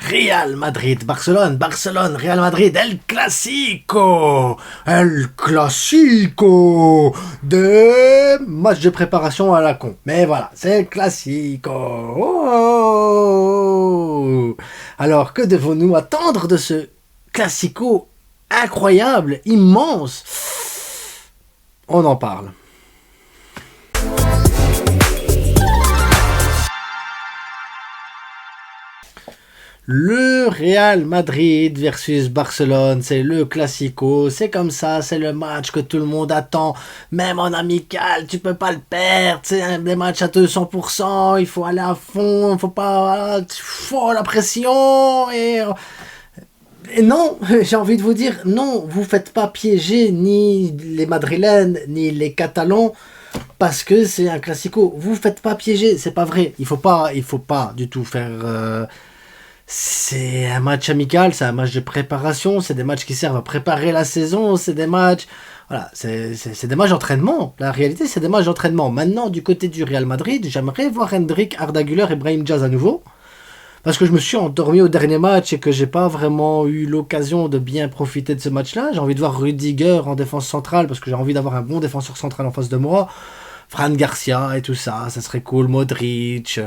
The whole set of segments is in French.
Real Madrid, Barcelone, Barcelone, Real Madrid, El Clasico, El Clasico, de match de préparation à la con. Mais voilà, c'est El Clasico. Oh. Alors, que devons-nous attendre de ce Clasico incroyable, immense? On en parle. Le Real Madrid versus Barcelone, c'est le Clasico, c'est comme ça, c'est le match que tout le monde attend, même en amical, tu peux pas le perdre, c'est des matchs à 200%, il faut aller à fond, faut pas, faut la pression, et non, j'ai envie de vous dire, non, vous faites pas piéger ni les Madrilènes, ni les Catalans, parce que c'est un Clasico, vous faites pas piéger, c'est pas vrai, il faut pas du tout faire... C'est un match amical, c'est un match de préparation, c'est des matchs qui servent à préparer la saison, c'est des matchs... Voilà, c'est des matchs d'entraînement. La réalité, c'est des matchs d'entraînement. Maintenant, du côté du Real Madrid, j'aimerais voir Hendrik, Arda Güler et Brahim Diaz à nouveau. Parce que je me suis endormi au dernier match et que j'ai pas vraiment eu l'occasion de bien profiter de ce match-là. J'ai envie de voir Rudiger en défense centrale parce que j'ai envie d'avoir un bon défenseur central en face de moi. Fran Garcia et tout ça, ça serait cool. Modric,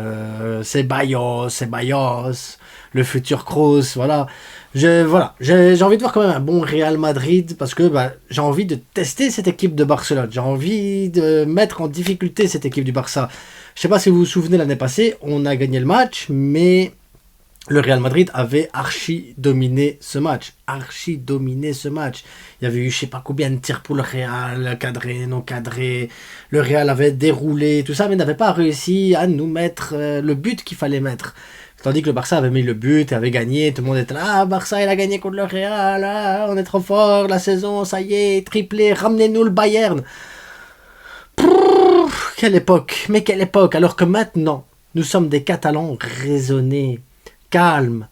Ceballos, le futur Kroos, voilà. J'ai envie de voir quand même un bon Real Madrid parce que j'ai envie de tester cette équipe de Barcelone. J'ai envie de mettre en difficulté cette équipe du Barça. Je sais pas si vous vous souvenez, l'année passée, on a gagné le match, mais le Real Madrid avait archi dominé ce match. Il y avait eu je sais pas combien de tirs pour le Real, cadré, non cadré. Le Real avait déroulé, tout ça, mais n'avait pas réussi à nous mettre le but qu'il fallait mettre. Tandis que le Barça avait mis le but et avait gagné. Tout le monde était là, ah, Barça il a gagné contre le Real, ah, on est trop fort, la saison, ça y est, triplé, ramenez-nous le Bayern. Quelle époque, mais quelle époque. Alors que maintenant, nous sommes des Catalans raisonnés, calmes,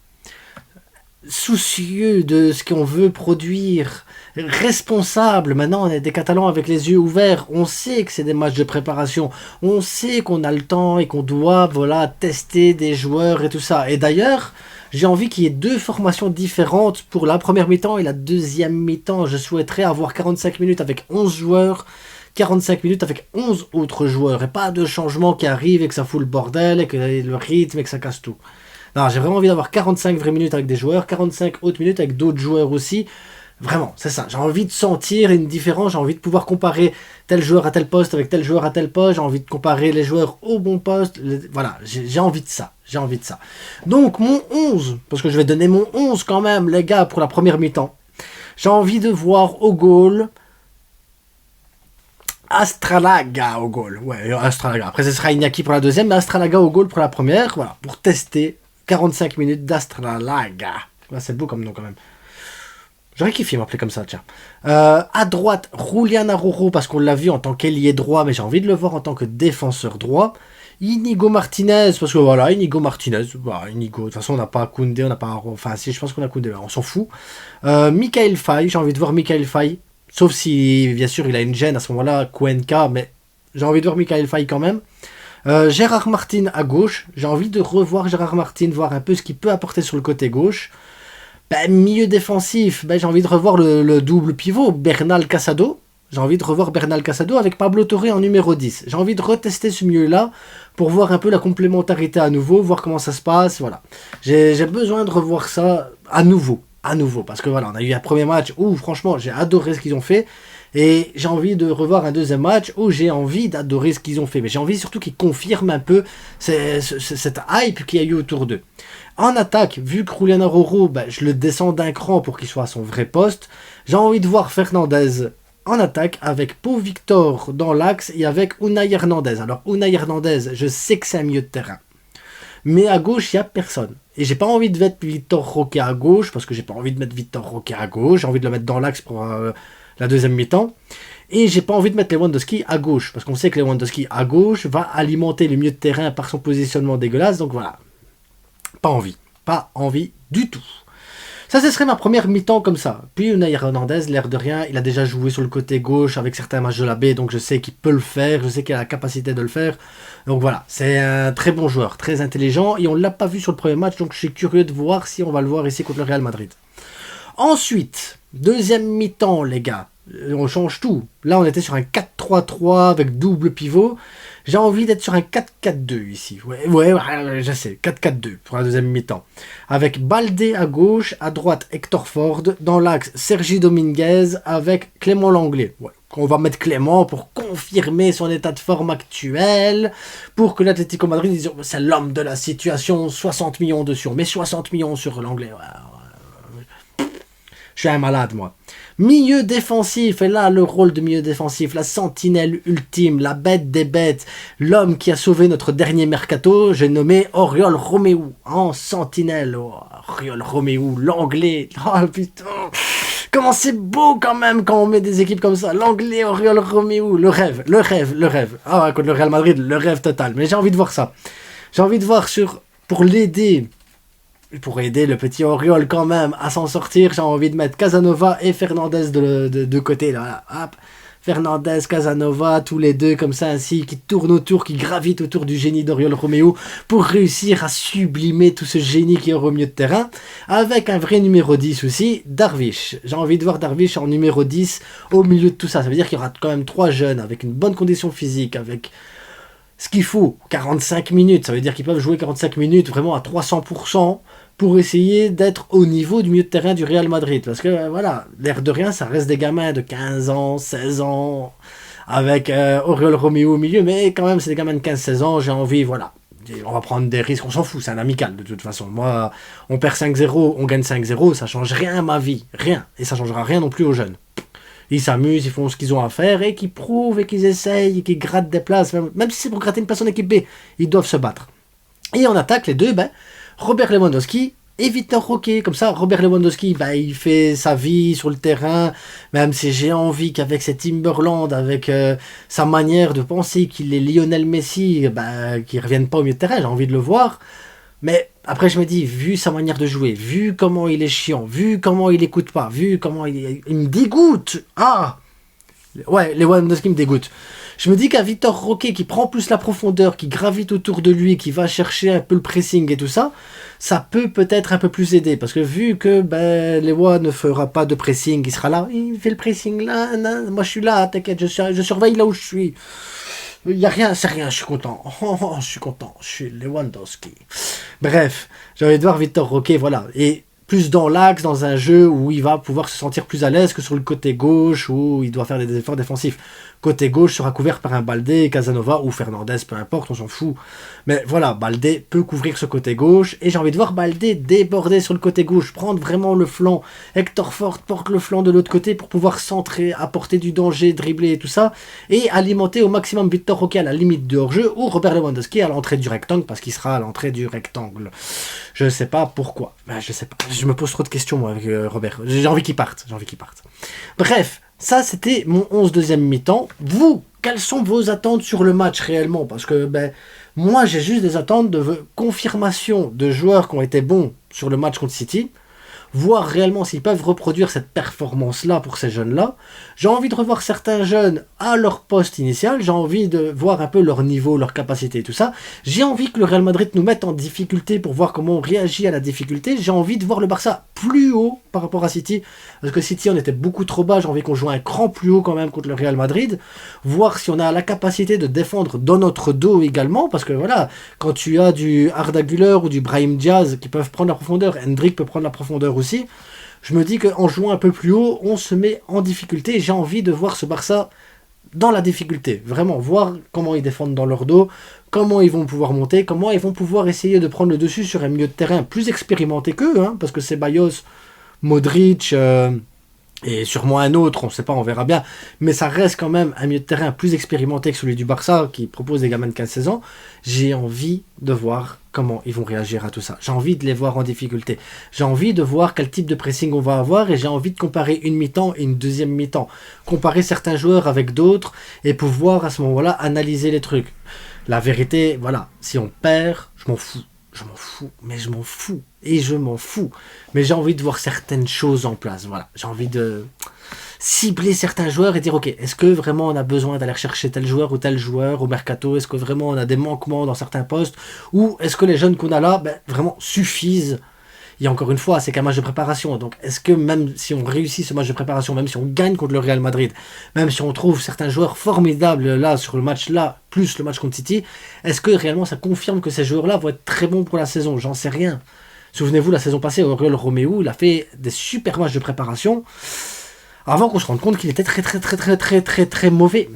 soucieux de ce qu'on veut produire, responsables. Maintenant, on est des Catalans avec les yeux ouverts. On sait que c'est des matchs de préparation. On sait qu'on a le temps et qu'on doit, tester des joueurs et tout ça. Et d'ailleurs, j'ai envie qu'il y ait deux formations différentes pour la première mi-temps et la deuxième mi-temps. Je souhaiterais avoir 45 minutes avec 11 joueurs, 45 minutes avec 11 autres joueurs. Et pas de changement qui arrive et que ça fout le bordel et que le rythme et que ça casse tout. Non, j'ai vraiment envie d'avoir 45 vraies minutes avec des joueurs, 45 autres minutes avec d'autres joueurs aussi. Vraiment, c'est ça. J'ai envie de sentir une différence, j'ai envie de pouvoir comparer tel joueur à tel poste avec tel joueur à tel poste, j'ai envie de comparer les joueurs au bon poste. Voilà, j'ai envie de ça. Donc, mon 11, parce que je vais donner mon 11 quand même, les gars, pour la première mi-temps. J'ai envie de voir au goal... Astralaga au goal. Ouais, Astralaga. Après, ce sera Iñaki pour la deuxième, mais Astralaga au goal pour la première. Voilà, pour tester 45 minutes d'Astralaga. Ouais, c'est beau comme nom quand même. J'aurais kiffé m'appeler comme ça, tiens. À droite, Julián Araujo, parce qu'on l'a vu en tant qu'ailier droit, mais j'ai envie de le voir en tant que défenseur droit. Inigo Martinez, parce que voilà, Inigo Martinez. Inigo, de toute façon, on n'a pas Koundé, on n'a pas... Enfin, si, je pense qu'on a Koundé, on s'en fout. Michael Faye, j'ai envie de voir Michael Faye. Sauf si, bien sûr, il a une gêne à ce moment-là, Cuenca, mais j'ai envie de voir Michael Faye quand même. Gérard Martin à gauche, j'ai envie de revoir Gérard Martin, voir un peu ce qu'il peut apporter sur le côté gauche. Milieu défensif, j'ai envie de revoir le double pivot, Bernal Casado. J'ai envie de revoir Bernal Casado avec Pablo Torre en numéro 10. J'ai envie de retester ce milieu-là pour voir un peu la complémentarité à nouveau, voir comment ça se passe, voilà. J'ai besoin de revoir ça à nouveau, parce que voilà, on a eu un premier match où franchement j'ai adoré ce qu'ils ont fait, et j'ai envie de revoir un deuxième match où j'ai envie d'adorer ce qu'ils ont fait, mais j'ai envie surtout qu'ils confirment un peu cette hype qu'il y a eu autour d'eux. En attaque, vu que Julián Araujo, je le descends d'un cran pour qu'il soit à son vrai poste, j'ai envie de voir Fernandez en attaque avec Pau Victor dans l'axe et avec Unai Hernandez. Alors Unai Hernandez, je sais que c'est un milieu de terrain, mais à gauche, il n'y a personne. Et j'ai pas envie de mettre Vitor Roque à gauche, parce que j'ai pas envie de mettre Vitor Roque à gauche, j'ai envie de le mettre dans l'axe pour la deuxième mi-temps. Et j'ai pas envie de mettre Lewandowski à gauche, parce qu'on sait que Lewandowski à gauche va alimenter le milieu de terrain par son positionnement dégueulasse, donc voilà. Pas envie du tout. Ça, ce serait ma première mi-temps comme ça. Puis Unai Hernandez, l'air de rien, il a déjà joué sur le côté gauche avec certains matchs de la baie, donc je sais qu'il peut le faire, je sais qu'il a la capacité de le faire. Donc voilà, c'est un très bon joueur, très intelligent, et on ne l'a pas vu sur le premier match, donc je suis curieux de voir si on va le voir ici contre le Real Madrid. Ensuite, deuxième mi-temps, les gars. On change tout. Là, on était sur un 4-3-3 avec double pivot. J'ai envie d'être sur un 4-4-2 ici. Ouais, je sais. 4-4-2 pour la deuxième mi-temps. Avec Baldé à gauche, à droite Hector Ford, dans l'axe Sergi Dominguez avec Clément Lenglet. Ouais. On va mettre Clément pour confirmer son état de forme actuel, pour que l'Atlético Madrid dise c'est l'homme de la situation, 60 millions dessus. Mais 60 millions sur Lenglet. Je suis un malade, moi. Milieu défensif, et là, le rôle de milieu défensif, la sentinelle ultime, la bête des bêtes, l'homme qui a sauvé notre dernier mercato, j'ai nommé Oriol Romeu, en sentinelle. Oh, Oriol Romeu, l'anglais. Oh putain, comment c'est beau quand même quand on met des équipes comme ça. L'anglais, Oriol Romeu, le rêve, le rêve, le rêve. Ah ouais, contre le Real Madrid, le rêve total. Mais j'ai envie de voir ça. J'ai envie de voir pour l'aider. Pour aider le petit Oriol quand même à s'en sortir, j'ai envie de mettre Casanova et Fernandez de côté. Là. Hop. Fernandez, Casanova, tous les deux comme ça ainsi, qui tournent autour, qui gravitent autour du génie d'Oriol Romeu pour réussir à sublimer tout ce génie qui est au milieu de terrain, avec un vrai numéro 10 aussi, Darvish. J'ai envie de voir Darvish en numéro 10 au milieu de tout ça. Ça veut dire qu'il y aura quand même 3 jeunes avec une bonne condition physique, avec ce qu'il faut, 45 minutes. Ça veut dire qu'ils peuvent jouer 45 minutes vraiment à 300%. Pour essayer d'être au niveau du milieu de terrain du Real Madrid. Parce que, voilà, l'air de rien, ça reste des gamins de 15 ans, 16 ans, avec Oriol Romeu au milieu, mais quand même, c'est des gamins de 15-16 ans, j'ai envie, voilà. On va prendre des risques, on s'en fout, c'est un amical de toute façon. Moi, on perd 5-0, on gagne 5-0, ça change rien à ma vie, rien. Et ça changera rien non plus aux jeunes. Ils s'amusent, ils font ce qu'ils ont à faire, et qu'ils prouvent, et qu'ils essayent, et qu'ils grattent des places, même si c'est pour gratter une place en équipe B, ils doivent se battre. Et on attaque les deux, Robert Lewandowski et Vitor Roque. Comme ça, Robert Lewandowski, il fait sa vie sur le terrain, même si j'ai envie qu'avec cet Timberland, avec sa manière de penser qu'il est Lionel Messi, qu'il ne revienne pas au milieu de terrain, j'ai envie de le voir. Mais après, je me dis, vu sa manière de jouer, vu comment il est chiant, vu comment il écoute pas, vu comment il me dégoûte. Ah ouais, Lewandowski me dégoûte. Je me dis qu'un Vitor Roque qui prend plus la profondeur, qui gravite autour de lui, qui va chercher un peu le pressing et tout ça, ça peut peut-être un peu plus aider. Parce que vu que Lewa ne fera pas de pressing, il sera là, il fait le pressing là, moi je suis là, t'inquiète, je surveille là où je suis. Il n'y a rien, c'est rien, je suis content. Je suis content, je suis Lewandowski. Bref, j'ai envie de voir Vitor Roque, voilà. Et plus dans l'axe, dans un jeu où il va pouvoir se sentir plus à l'aise que sur le côté gauche où il doit faire des efforts défensifs. Côté gauche sera couvert par un Baldé, Casanova ou Fernandez, peu importe, on s'en fout. Mais voilà, Baldé peut couvrir ce côté gauche et j'ai envie de voir Baldé déborder sur le côté gauche, prendre vraiment le flanc. Hector Ford porte le flanc de l'autre côté pour pouvoir centrer, apporter du danger, dribbler et tout ça et alimenter au maximum Vitor Roque à la limite de hors-jeu ou Robert Lewandowski à l'entrée du rectangle parce qu'il sera à l'entrée du rectangle. Je ne sais pas pourquoi. Je sais pas. Je me pose trop de questions moi avec Robert. J'ai envie qu'il parte. Bref. Ça, c'était mon 11 deuxième mi-temps. Vous, quelles sont vos attentes sur le match réellement? Parce que moi, j'ai juste des attentes de confirmation de joueurs qui ont été bons sur le match contre City. Voir réellement s'ils peuvent reproduire cette performance-là pour ces jeunes-là. J'ai envie de revoir certains jeunes à leur poste initial. J'ai envie de voir un peu leur niveau, leur capacité et tout ça. J'ai envie que le Real Madrid nous mette en difficulté pour voir comment on réagit à la difficulté. J'ai envie de voir le Barça plus haut par rapport à City. Parce que City, on était beaucoup trop bas. J'ai envie qu'on joue un cran plus haut quand même contre le Real Madrid. Voir si on a la capacité de défendre dans notre dos également. Parce que voilà, quand tu as du Arda Güler ou du Brahim Diaz qui peuvent prendre la profondeur, Hendrik peut prendre la profondeur aussi, je me dis qu'en jouant un peu plus haut, on se met en difficulté. J'ai envie de voir ce Barça dans la difficulté. Vraiment, voir comment ils défendent dans leur dos, comment ils vont pouvoir monter, comment ils vont pouvoir essayer de prendre le dessus sur un milieu de terrain plus expérimenté qu'eux, parce que Ceballos, Modric et sûrement un autre, on ne sait pas, on verra bien, mais ça reste quand même un milieu de terrain plus expérimenté que celui du Barça qui propose des gamins de 15-16 ans. J'ai envie de voir comment ils vont réagir à tout ça. J'ai envie de les voir en difficulté. J'ai envie de voir quel type de pressing on va avoir et j'ai envie de comparer une mi-temps et une deuxième mi-temps. Comparer certains joueurs avec d'autres et pouvoir à ce moment-là analyser les trucs. La vérité, voilà, si on perd, je m'en fous. je m'en fous, mais je m'en fous, et je m'en fous. Mais j'ai envie de voir certaines choses en place, voilà. J'ai envie de cibler certains joueurs et dire, ok, est-ce que vraiment on a besoin d'aller chercher tel joueur ou tel joueur au mercato? Est-ce que vraiment on a des manquements dans certains postes? Ou est-ce que les jeunes qu'on a là, vraiment suffisent? Et encore une fois, c'est qu'un match de préparation. Donc, est-ce que même si on réussit ce match de préparation, même si on gagne contre le Real Madrid, même si on trouve certains joueurs formidables là, sur le match là, plus le match contre City, est-ce que réellement ça confirme que ces joueurs-là vont être très bons pour la saison? J'en sais rien. Souvenez-vous, la saison passée, Oriol Roméo, il a fait des super matchs de préparation avant qu'on se rende compte qu'il était très mauvais.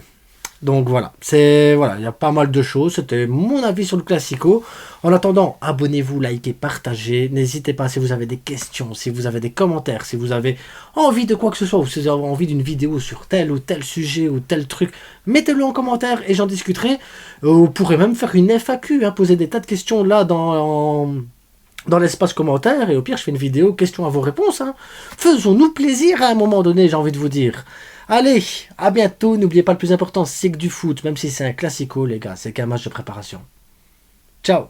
Donc voilà, il y a pas mal de choses. C'était mon avis sur le Classico. En attendant, abonnez-vous, likez, partagez. N'hésitez pas si vous avez des questions, si vous avez des commentaires, si vous avez envie de quoi que ce soit, ou si vous avez envie d'une vidéo sur tel ou tel sujet ou tel truc, mettez-le en commentaire et j'en discuterai. Vous pourrez même faire une FAQ, poser des tas de questions là dans l'espace commentaire, et au pire je fais une vidéo questions à vos réponses. Faisons-nous plaisir à un moment donné, j'ai envie de vous dire. Allez, à bientôt. N'oubliez pas, le plus important, c'est que du foot, même si c'est un classico, les gars, c'est qu'un match de préparation. Ciao.